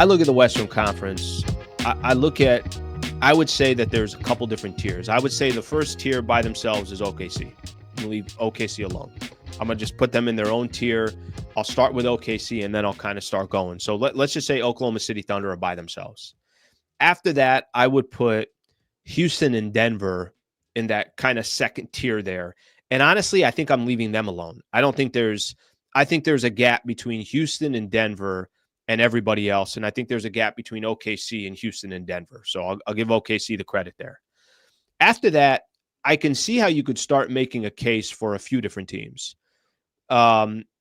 I look at the Western Conference. I would say that there's a couple different tiers. I would say the first tier by themselves is OKC. I'm leave OKC alone. I'm going to just put them in their own tier. I'll start with OKC, and then I'll kind of start going. So let's just say Oklahoma City Thunder are by themselves. After that, I would put Houston and Denver in that kind of second tier there. And honestly, I think I'm leaving them alone. I think there's a gap between Houston and Denver and everybody else. And I think there's a gap between OKC and Houston and Denver. So I'll give OKC the credit there. After that, I can see how you could start making a case for a few different teams.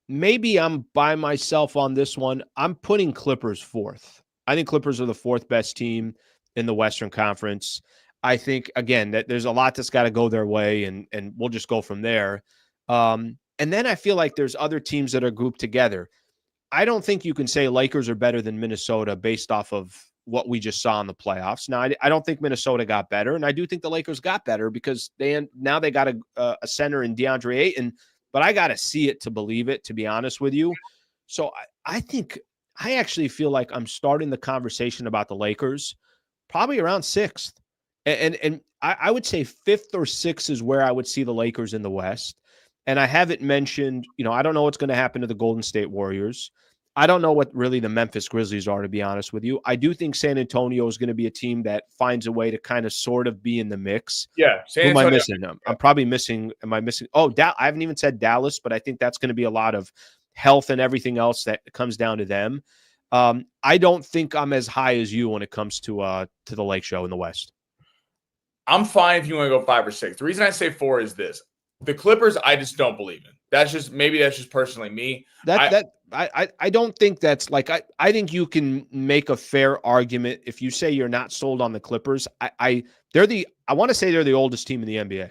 Maybe I'm by myself on this one. I'm putting Clippers fourth. I think Clippers are the fourth best team in the Western Conference. I think, again, that there's a lot that's got to go their way, and we'll just go from there. And then I feel like there's other teams that are grouped together. I don't think you can say Lakers are better than Minnesota based off of what we just saw in the playoffs. Now, I don't think Minnesota got better, and I do think the Lakers got better because they got a center in DeAndre Ayton, but I got to see it to believe it, to be honest with you. So I actually feel like I'm starting the conversation about the Lakers probably around sixth. And I would say fifth or sixth is where I would see the Lakers in the West. And I haven't mentioned, I don't know what's going to happen to the Golden State Warriors. I don't know what really the Memphis Grizzlies are, to be honest with you. I do think San Antonio is going to be a team that finds a way to kind of sort of be in the mix. Yeah. Who am I missing? I'm probably missing. Am I missing? Oh, I haven't even said Dallas, but I think that's going to be a lot of health and everything else that comes down to them. I don't think I'm as high as you when it comes to the Lake Show in the West. I'm fine if you want to go 5 or 6. The reason I say 4 is this. The Clippers, I just don't believe in. That's just personally me. I don't think that's like I think you can make a fair argument if you say you're not sold on the Clippers. I want to say they're the oldest team in the NBA.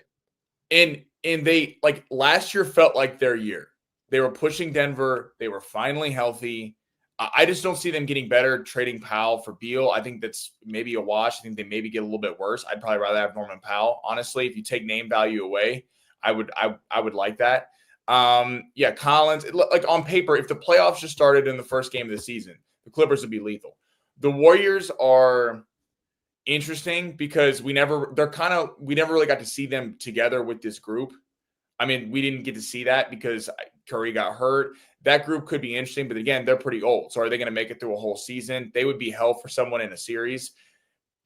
And they, like, last year felt like their year. They were pushing Denver. They were finally healthy. I just don't see them getting better trading Powell for Beal. I think that's maybe a wash. I think they maybe get a little bit worse. I'd probably rather have Norman Powell. Honestly, if you take name value away, I would like that. Yeah, Collins, like on paper, if the playoffs just started in the first game of the season, the Clippers would be lethal. The Warriors are interesting because we never really got to see them together with this group. I mean, we didn't get to see that because Curry got hurt. That group could be interesting, but again, they're pretty old. So are they going to make it through a whole season? They would be hell for someone in a series.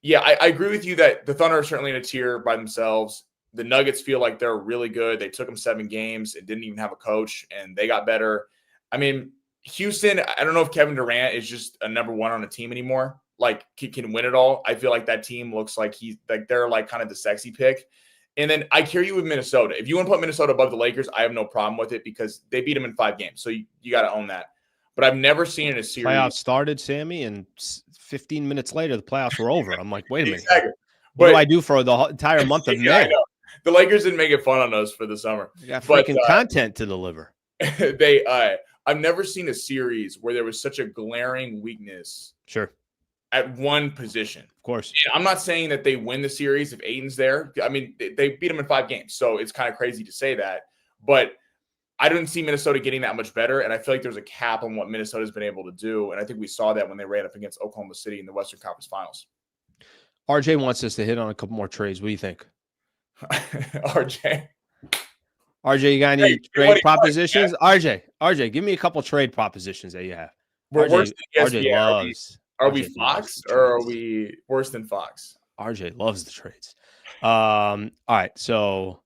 Yeah, I agree with you that the Thunder are certainly in a tier by themselves. The Nuggets feel like they're really good. They took them 7 games and didn't even have a coach, and they got better. I mean, Houston, I don't know if Kevin Durant is just a number one on a team anymore. Like, can win it all. I feel like that team looks like they're like kind of the sexy pick. And then I carry you with Minnesota. If you want to put Minnesota above the Lakers, I have no problem with it because they beat them in 5 games. So you got to own that. But I've never seen in a series. Playoffs started, Sammy, and 15 minutes later, the playoffs were over. I'm like, wait a minute. Exactly. What do I do for the entire month of May? I know. The Lakers didn't make it fun on us for the summer. You got freaking content to deliver. I've never seen a series where there was such a glaring weakness. Sure. At one position. Of course. And I'm not saying that they win the series if Aiden's there. I mean, they beat them in 5 games, so it's kind of crazy to say that. But I didn't see Minnesota getting that much better, and I feel like there's a cap on what Minnesota's been able to do, and I think we saw that when they ran up against Oklahoma City in the Western Conference Finals. RJ wants us to hit on a couple more trades. What do you think? RJ, you got any trade propositions? RJ, give me a couple trade propositions that you have. We're worse than RJ loves. Are we Fox or are we worse than Fox? RJ loves the trades. All right, so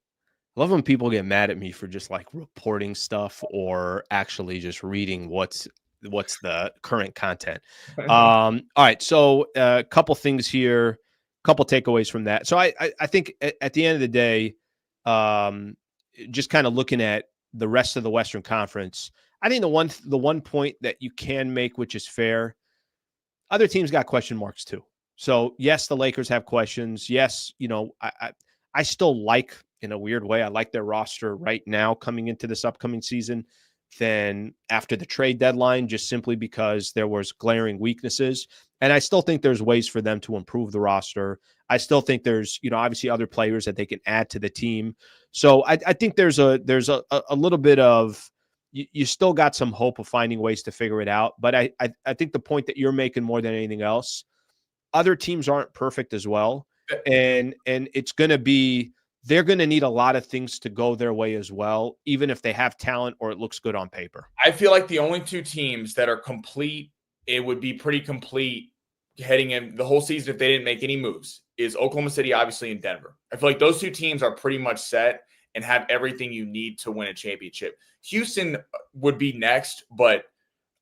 I love when people get mad at me for just like reporting stuff or actually just reading what's the current content. All right, so a couple things here. Couple takeaways from that. So I think at the end of the day, just kind of looking at the rest of the Western Conference, I think the one point that you can make, which is fair, other teams got question marks too. So yes, the Lakers have questions. Yes, I still like, in a weird way, I like their roster right now coming into this upcoming season than after the trade deadline, just simply because there was glaring weaknesses. And I still think there's ways for them to improve the roster. I still think there's, obviously other players that they can add to the team. So I think there's a little bit of you still got some hope of finding ways to figure it out. But I think the point that you're making more than anything else, other teams aren't perfect as well. And it's going to be, they're going to need a lot of things to go their way as well, even if they have talent or it looks good on paper. I feel like the only two teams that are complete, it would be pretty complete heading in the whole season if they didn't make any moves, is Oklahoma City, obviously, and Denver. I feel like those two teams are pretty much set and have everything you need to win a championship. Houston would be next, but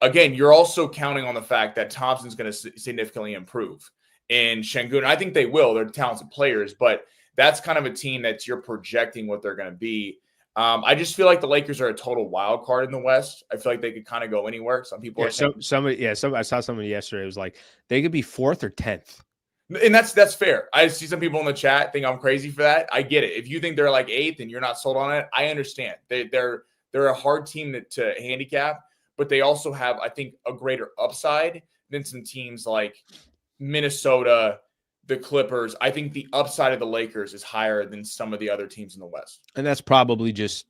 again, you're also counting on the fact that Thompson's going to significantly improve. And Şengün, I think they will. They're talented players, but that's kind of a team that you're projecting what they're going to be. I just feel like the Lakers are a total wild card in the West. I feel like they could kind of go anywhere. Some people are saying I saw somebody yesterday. It was like they could be 4th or 10th. And that's fair. I see some people in the chat think I'm crazy for that. I get it. If you think they're like 8th and you're not sold on it, I understand. They're a hard team to handicap, but they also have, I think, a greater upside than some teams like Minnesota, the Clippers. I think the upside of the Lakers is higher than some of the other teams in the West. And that's probably just,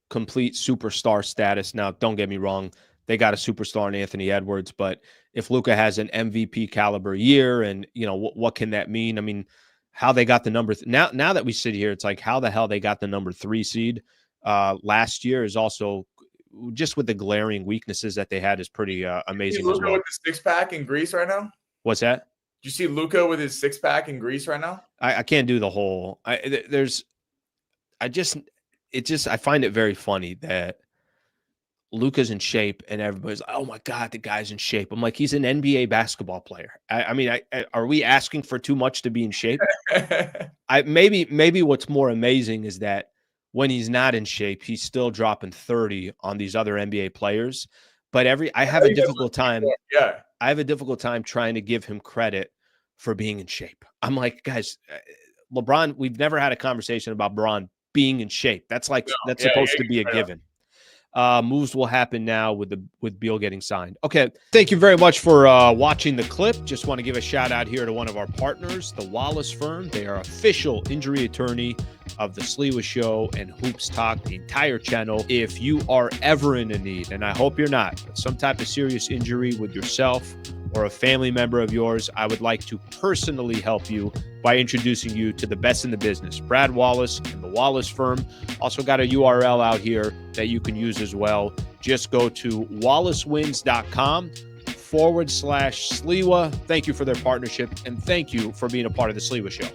complete superstar status. Now, don't get me wrong. They got a superstar in Anthony Edwards, but if Luka has an MVP caliber year and, what can that mean? I mean, how they got the number now that we sit here, it's like how the hell they got the number 3 seed last year is also just with the glaring weaknesses that they had is pretty amazing. You see as well. Luka with the 6-pack in Greece right now? What's that? Do you see Luka with his 6-pack in Greece right now? I can't do the whole. I find it very funny that Luka's in shape and everybody's like, oh my God, the guy's in shape. I'm like, he's an NBA basketball player. Are we asking for too much to be in shape? Maybe what's more amazing is that when he's not in shape, he's still dropping 30 on these other NBA players. But I have a difficult time. Yeah. I have a difficult time trying to give him credit for being in shape. I'm like, guys, LeBron, we've never had a conversation about LeBron being in shape. That's supposed to be a given. Moves will happen now with Beal getting signed. Okay. Thank you very much for watching the clip. Just want to give a shout out here to one of our partners, the Wallace Firm. They are official injury attorney of the Sliwa Show and Hoops Talk, the entire channel. If you are ever in a need, and I hope you're not, but some type of serious injury with yourself or a family member of yours, I would like to personally help you by introducing you to the best in the business, Brad Wallace and the Wallace Firm. Also got a URL out here that you can use as well. Just go to wallacewins.com/Sliwa. Thank you for their partnership, and thank you for being a part of the Sliwa Show.